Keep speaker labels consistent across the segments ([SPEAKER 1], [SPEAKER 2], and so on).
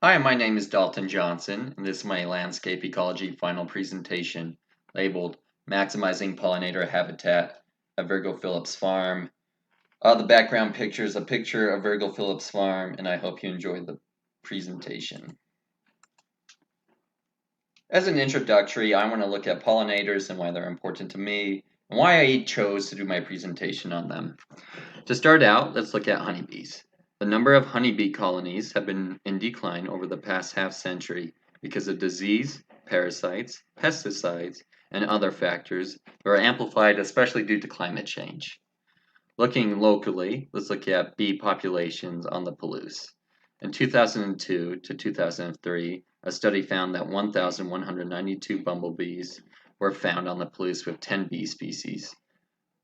[SPEAKER 1] Hi, my name is Dalton Johnson, and this is my landscape ecology final presentation labeled Maximizing Pollinator Habitat at Virgo Phillips Farm. The background picture is a picture of Virgo Phillips Farm, and I hope you enjoy the presentation. As an introductory, I want to look at pollinators and why they're important to me, and why I chose to do my presentation on them. To start out, let's look at honeybees. The number of honeybee colonies have been in decline over the past half century because of disease, parasites, pesticides, and other factors that are amplified especially due to climate change. Looking locally, let's look at bee populations on the Palouse. In 2002 to 2003, a study found that 1,192 bumblebees were found on the Palouse with 10 bee species.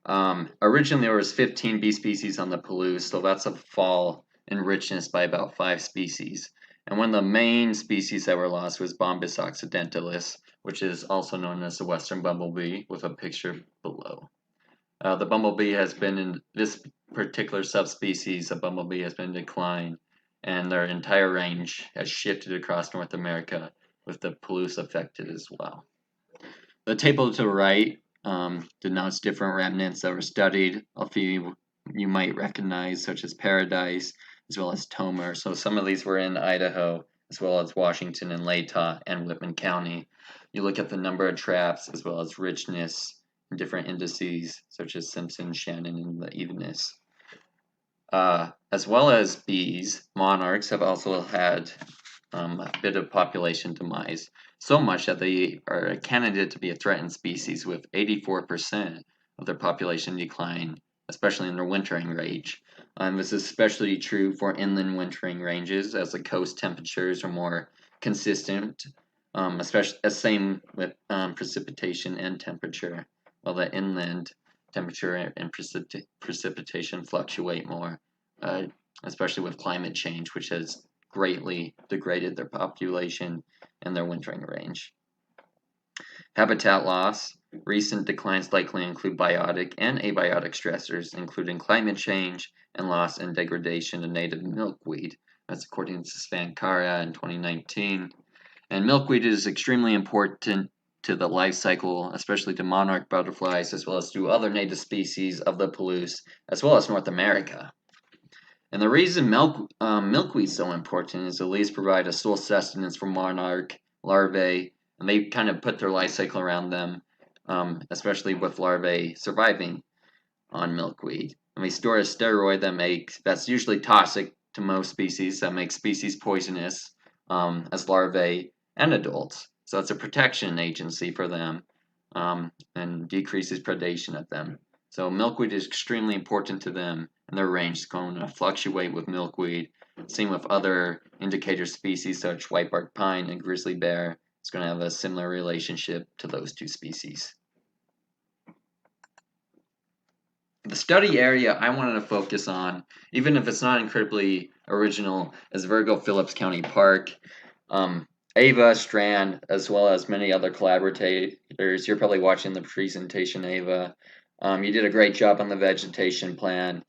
[SPEAKER 1] Originally, there was 15 bee species on the Palouse, so that's a fall in richness by about 5 species. And one of the main species that were lost was Bombus occidentalis, which is also known as the western bumblebee, with a picture below. The bumblebee has been in this particular subspecies, the bumblebee has been in decline, and their entire range has shifted across North America, with the Palouse affected as well. The table to the right denotes different remnants that were studied. A few you might recognize, such as Paradise, as well as Tomer. So some of these were in Idaho, as well as Washington and Latah and Whitman County. You look at the number of traps, as well as richness in different indices, such as Simpson, Shannon, and the evenness. As well as bees, monarchs have also had a bit of population demise, so much that they are a candidate to be a threatened species, with 84% of their population decline, especially in their wintering range. This is especially true for inland wintering ranges, as the coast temperatures are more consistent, especially same with precipitation and temperature, while the inland temperature and precipitation fluctuate more, especially with climate change, which has greatly degraded their population and their wintering range. Habitat loss. Recent declines likely include biotic and abiotic stressors, including climate change and loss and degradation of native milkweed. That's according to Svankara in 2019. And milkweed is extremely important to the life cycle, especially to monarch butterflies, as well as to other native species of the Palouse, as well as North America. And the reason milkweed is so important is the leaves provide a sole sustenance for monarch larvae, and they kind of put their life cycle around them, especially with larvae surviving on milkweed. And they store a steroid that's usually toxic to most species, that makes species poisonous as larvae and adults. So it's a protection agency for them and decreases predation of them. So milkweed is extremely important to them, and their range is going to fluctuate with milkweed. Same with other indicator species such as whitebark pine and grizzly bear. It's going to have a similar relationship to those two species. The study area I wanted to focus on, even if it's not incredibly original, is Virgo Phillips County Park. Ava, Strand, as well as many other collaborators. You're probably watching the presentation, Ava. You did a great job on the vegetation plan,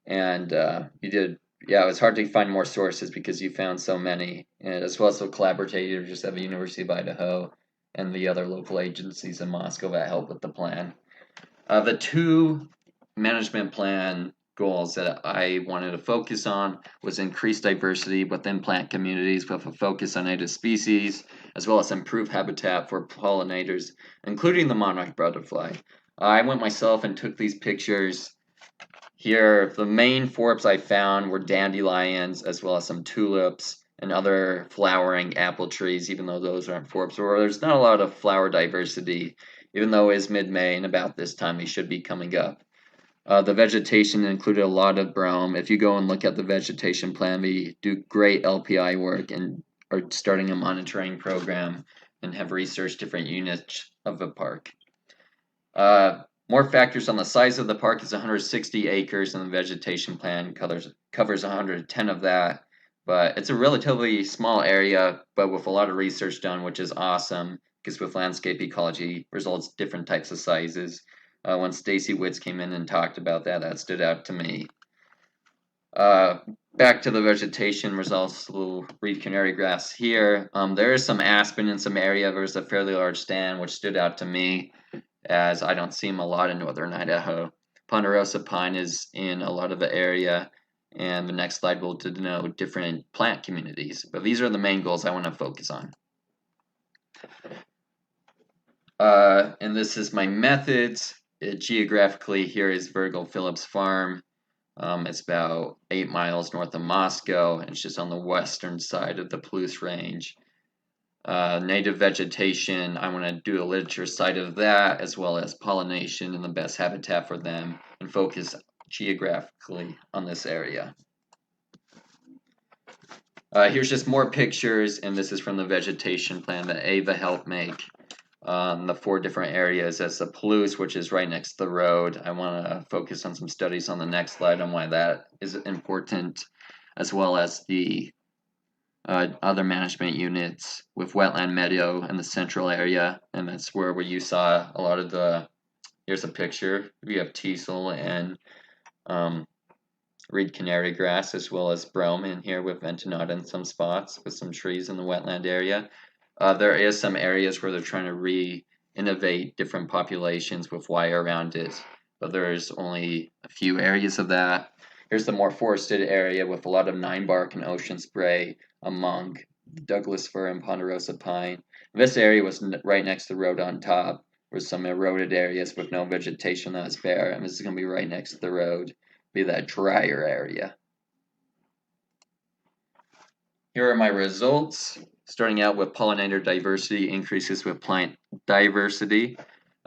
[SPEAKER 1] and it was hard to find more sources because you found so many, and as well as the collaborators at the University of Idaho and the other local agencies in Moscow that helped with the plan. The two management plan goals that I wanted to focus on was increased diversity within plant communities with a focus on native species, as well as improved habitat for pollinators, including the monarch butterfly. I went myself and took these pictures. Here, the main forbs I found were dandelions, as well as some tulips and other flowering apple trees, even though those aren't forbs. Or there's not a lot of flower diversity, even though it is mid-May, and about this time they should be coming up. The vegetation included a lot of brome. If you go and look at the vegetation plan, we do great LPI work and are starting a monitoring program and have researched different units of the park. More factors on the size of the park is 160 acres, and the vegetation plan covers 110 of that. But it's a relatively small area, but with a lot of research done, which is awesome, because with landscape ecology, results different types of sizes. When Stacy Witz came in and talked about that, that stood out to me. Back to the vegetation results, a little reed canary grass here. There is some aspen in some area. There's a fairly large stand, which stood out to me as I don't see them a lot in northern Idaho. Ponderosa pine is in a lot of the area, and the next slide will denote different plant communities. But these are the main goals I want to focus on. And this is my methods. Geographically, here is Virgil Phillips Farm. It's about 8 miles north of Moscow, and it's just on the western side of the Palouse Range. Native vegetation, I want to do a literature site of that, as well as pollination and the best habitat for them, and focus geographically on this area. Here's just more pictures, and this is from the vegetation plan that Ava helped make. The 4 different areas. As the Palouse, which is right next to the road. I want to focus on some studies on the next slide on why that is important, as well as the other management units with wetland meadow in the central area, and that's where you saw a lot of the. Here's a picture. We have teasel and reed canary grass, as well as brome in here with ventonata in some spots, with some trees in the wetland area. There is some areas where they're trying to re-innovate different populations with wire around it, but there's only a few areas of that. Here's the more forested area with a lot of 9-bark and ocean spray among Douglas fir and ponderosa pine. This area was right next to the road on top. There's some eroded areas with no vegetation that was bare, and this is going to be right next to the road, be that drier area. Here are my results. Starting out with pollinator diversity increases with plant diversity.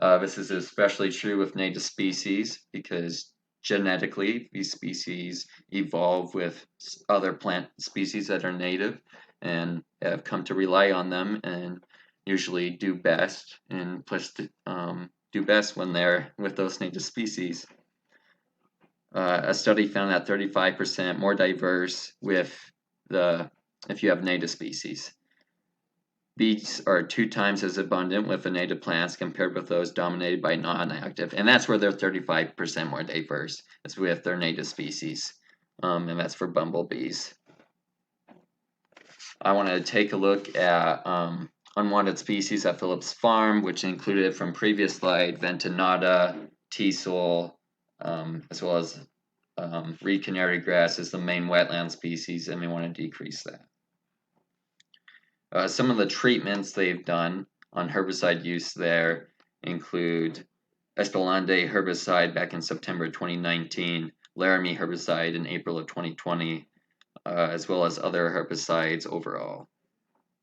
[SPEAKER 1] This is especially true with native species because genetically these species evolve with other plant species that are native and have come to rely on them and usually do best and do best when they're with those native species. A study found that 35% more diverse if you have native species. Bees are 2 times as abundant with the native plants compared with those dominated by non-active, and that's where they're 35% more diverse. It's with their native species, and that's for bumblebees. I want to take a look at unwanted species at Phillips Farm, which included from previous slide ventonata, teasel, as well as reed canary grass is the main wetland species, and we want to decrease that. Some of the treatments they've done on herbicide use there include Espelande herbicide back in September 2019, Laramie herbicide in April of 2020, as well as other herbicides overall.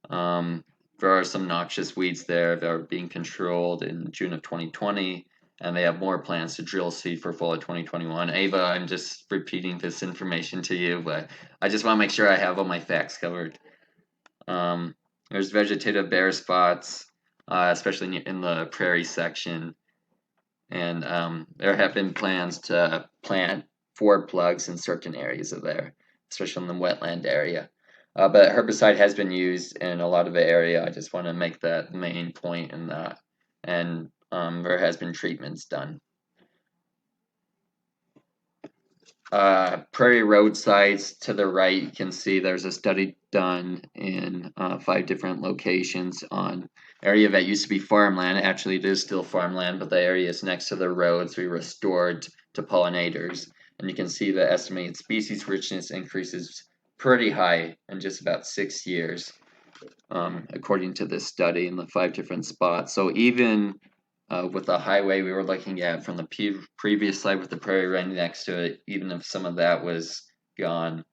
[SPEAKER 1] There are some noxious weeds there that are being controlled in June of 2020, and they have more plans to drill seed for fall of 2021. Ava, I'm just repeating this information to you, but I just want to make sure I have all my facts covered. There's vegetative bare spots, especially in the prairie section, and there have been plans to plant 4 plugs in certain areas of there, especially in the wetland area. But herbicide has been used in a lot of the area. I just want to make that main point in that, and there has been treatments done. Prairie roadsides to the right, you can see there's a study done in 5 different locations on area that used to be farmland. Actually, it is still farmland, but the areas next to the roads we restored to pollinators. And you can see the estimated species richness increases pretty high in just about 6 years, according to this study in the 5 different spots. So even with the highway we were looking at from the previous slide with the prairie right next to it, even if some of that was gone,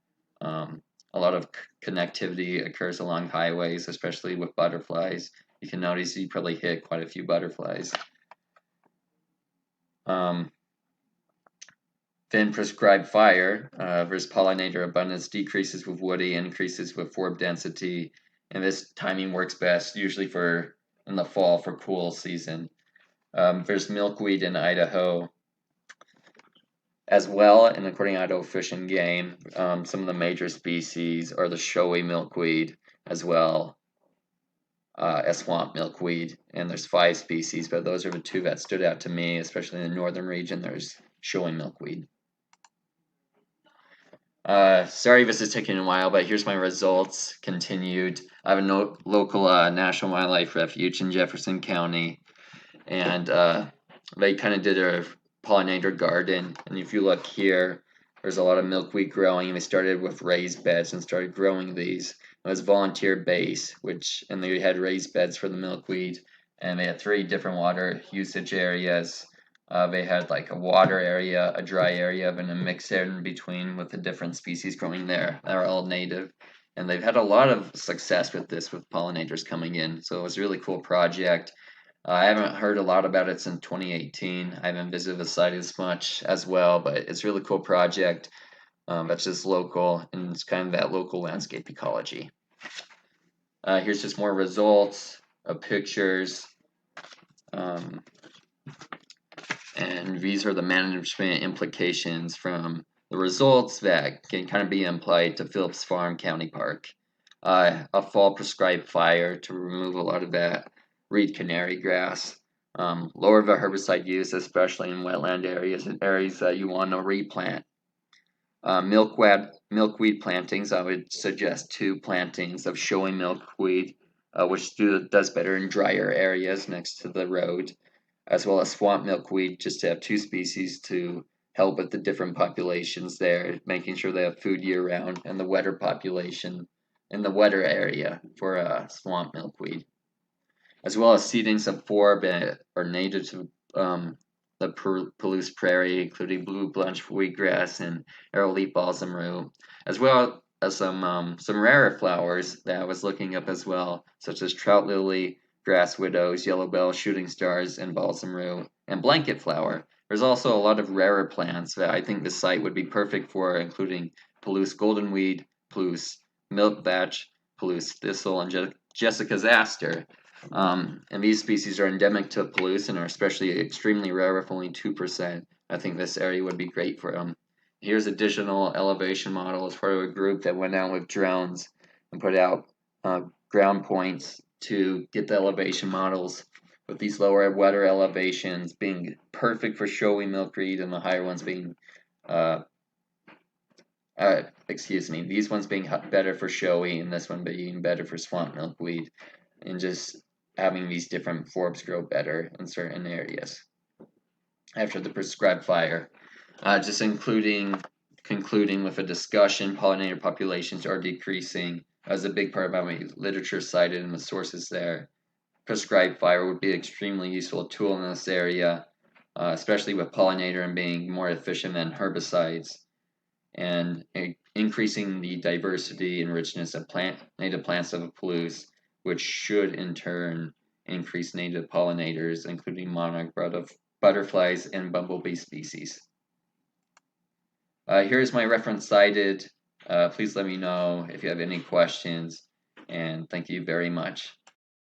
[SPEAKER 1] a lot of connectivity occurs along highways, especially with butterflies. You can notice you probably hit quite a few butterflies. Then prescribed fire versus pollinator abundance decreases with woody, increases with forb density, and this timing works best usually in the fall for cool season. There's milkweed in Idaho as well, and according to Idaho Fish and Game, some of the major species are the showy milkweed as well as swamp milkweed, and there's 5 species, but those are the 2 that stood out to me, especially in the northern region. There's showy milkweed. Sorry if this is taking a while, but here's my results. Continued. I have a local National Wildlife Refuge in Jefferson County, and they kind of did a pollinator garden. And if you look here, there's a lot of milkweed growing. And they started with raised beds and started growing these. It was volunteer base, and they had raised beds for the milkweed, and they had 3 different water usage areas. They had like a water area, a dry area, and a mix in between with the different species growing there that are all native. And they've had a lot of success with this, with pollinators coming in. So it was a really cool project. I haven't heard a lot about it since 2018. I haven't visited the site as much as well, but it's a really cool project that's just local, and it's kind of that local landscape ecology. Here's just more results of pictures. Um, and these are the management implications from the results that can kind of be applied to Phillips Farm County Park. A fall prescribed fire to remove a lot of that reed canary grass. Lower the herbicide use, especially in wetland areas and areas that you want to replant. Milkweed plantings, I would suggest 2 plantings of showy milkweed, which does better in drier areas next to the road, as well as swamp milkweed, just to have 2 species to help with the different populations there, making sure they have food year round, and the wetter population in the wetter area for swamp milkweed, as well as seedings of 4 that are native to the Palouse prairie, including blue bunch wheatgrass and arrowleaf balsam root, as well as some rarer flowers that I was looking up as well, such as trout lily, grass widows, yellow bell, shooting stars, and balsam root, and blanket flower. There's also a lot of rarer plants that I think this site would be perfect for, including Palouse goldenweed, Palouse milkbatch, Palouse thistle, and Jessica's aster. And these species are endemic to Palouse and are especially extremely rare with only 2%. I think this area would be great for them. Here's additional elevation models for a group that went out with drones and put out ground points to get the elevation models, with these lower, wetter elevations being perfect for showy milkweed and the higher ones being, these ones being better for showy and this one being better for swamp milkweed, and just having these different forbs grow better in certain areas after the prescribed fire. Just concluding with a discussion, pollinator populations are decreasing as a big part of my literature cited in the sources there. Prescribed fire would be an extremely useful tool in this area, especially with pollinator and being more efficient than herbicides, and increasing the diversity and richness of native plants of Palouse, which should in turn increase native pollinators, including monarch butterflies and bumblebee species. Here's my reference cited. Please let me know if you have any questions, and thank you very much.